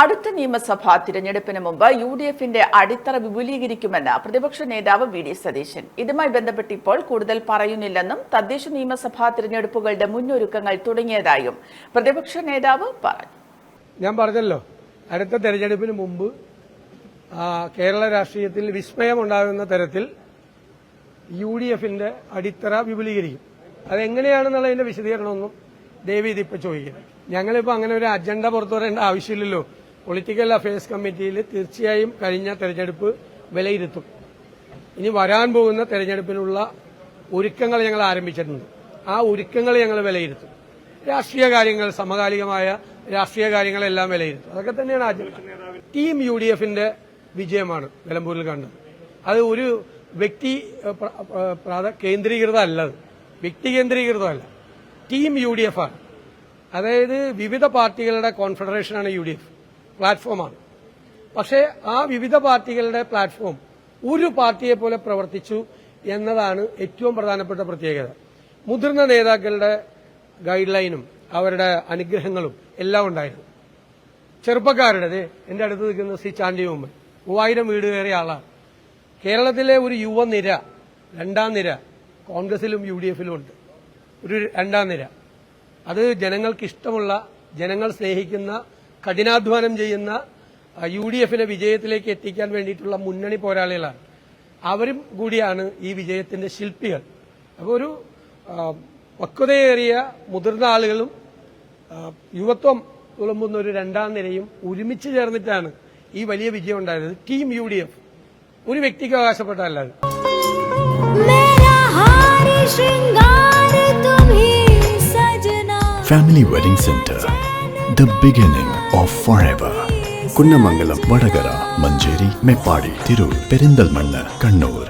അടുത്ത നിയമസഭാ തിരഞ്ഞെടുപ്പിന് മുമ്പ് യുഡിഎഫിന്റെ അടിത്തറ വിപുലീകരിക്കുമെന്ന് പ്രതിപക്ഷ നേതാവ് വി.ഡി. സതീശൻ. ഇതുമായി ബന്ധപ്പെട്ട് ഇപ്പോൾ കൂടുതൽ പറയുന്നില്ലെന്നും തദ്ദേശ നിയമസഭാ തിരഞ്ഞെടുപ്പുകളുടെ മുന്നൊരുക്കങ്ങൾ തുടങ്ങിയതായും പ്രതിപക്ഷ നേതാവ് പറഞ്ഞു. ഞാൻ പറഞ്ഞല്ലോ, അടുത്ത തെരഞ്ഞെടുപ്പിന് മുമ്പ് കേരള രാഷ്ട്രീയത്തിൽ വിസ്മയമുണ്ടാകുന്ന തരത്തിൽ യുഡിഎഫിന്റെ അടിത്തറ വിപുലീകരിക്കും. അതെങ്ങനെയാണെന്നുള്ളതിന്റെ വിശദീകരണമൊന്നും ദയവ് ഇതിപ്പോൾ ചോദിക്കുന്നത്. ഞങ്ങളിപ്പോൾ അങ്ങനെ ഒരു അജണ്ട പുറത്തു വരേണ്ട ആവശ്യമില്ലല്ലോ. പൊളിറ്റിക്കൽ അഫയേഴ്സ് കമ്മിറ്റിയിൽ തീർച്ചയായും കഴിഞ്ഞ തെരഞ്ഞെടുപ്പ് വിലയിരുത്തും. ഇനി വരാൻ പോകുന്ന തെരഞ്ഞെടുപ്പിനുള്ള ഒരുക്കങ്ങൾ ഞങ്ങൾ ആരംഭിച്ചിട്ടുണ്ട്. ആ ഒരുക്കങ്ങൾ ഞങ്ങൾ വിലയിരുത്തും. രാഷ്ട്രീയ കാര്യങ്ങൾ, സമകാലികമായ രാഷ്ട്രീയ കാര്യങ്ങളെല്ലാം വിലയിരുത്തും. അതൊക്കെ തന്നെയാണ് അജണ്ട. ടീം യുഡിഎഫിന്റെ വിജയമാണ് നിലമ്പൂരിൽ കണ്ടത്. അത് ഒരു വ്യക്തി കേന്ദ്രീകൃതമല്ലത്, വ്യക്തി കേന്ദ്രീകൃതമല്ല, ടീം യുഡിഎഫ് ആണ്. അതായത് വിവിധ പാർട്ടികളുടെ കോൺഫെഡറേഷനാണ് യുഡിഎഫ്, പ്ലാറ്റ്ഫോമാണ്. പക്ഷേ ആ വിവിധ പാർട്ടികളുടെ പ്ലാറ്റ്ഫോം ഒരു പാർട്ടിയെ പോലെ പ്രവർത്തിച്ചു എന്നതാണ് ഏറ്റവും പ്രധാനപ്പെട്ട പ്രത്യേകത. മുതിർന്ന നേതാക്കളുടെ ഗൈഡ് ലൈനും അവരുടെ അനുഗ്രഹങ്ങളും എല്ലാം ഉണ്ടായിരുന്നു. ചെറുപ്പക്കാരുടെ, എന്റെ അടുത്ത് നിൽക്കുന്ന സി ചാണ്ടി ഉമ്മൻ 3000 വീട് കയറിയ ആളാണ്. കേരളത്തിലെ ഒരു യുവനിര, രണ്ടാം നിര കോൺഗ്രസിലും യുഡിഎഫിലും ഉണ്ട്. ഒരു രണ്ടാം നിര, അത് ജനങ്ങൾക്ക് ഇഷ്ടമുള്ള, ജനങ്ങൾ സ്നേഹിക്കുന്ന, കഠിനാധ്വാനം ചെയ്യുന്ന യുഡിഎഫിനെ വിജയത്തിലേക്ക് എത്തിക്കാൻ വേണ്ടിയിട്ടുള്ള മുന്നണി പോരാളികളാണ്. അവരും കൂടിയാണ് ഈ വിജയത്തിന്റെ ശില്പികൾ. അപ്പോൾ ഒരു പക്വതയേറിയ മുതിർന്ന ആളുകളും യുവത്വം തുളുമ്പുന്ന ഒരു രണ്ടാം നിരയും ഒരുമിച്ച് ചേർന്നിട്ടാണ് ഈ വലിയ വിജയം ഉണ്ടായത്. ടീം യുഡിഎഫ് ഒരു വ്യക്തിക്ക് അവകാശപ്പെട്ടതല്ല. Family Wedding Center, the beginning of forever. Kunnamangalam, Vadakara, Manjeri, Meppadi, Tirur, Perinthalmanna, Kannur.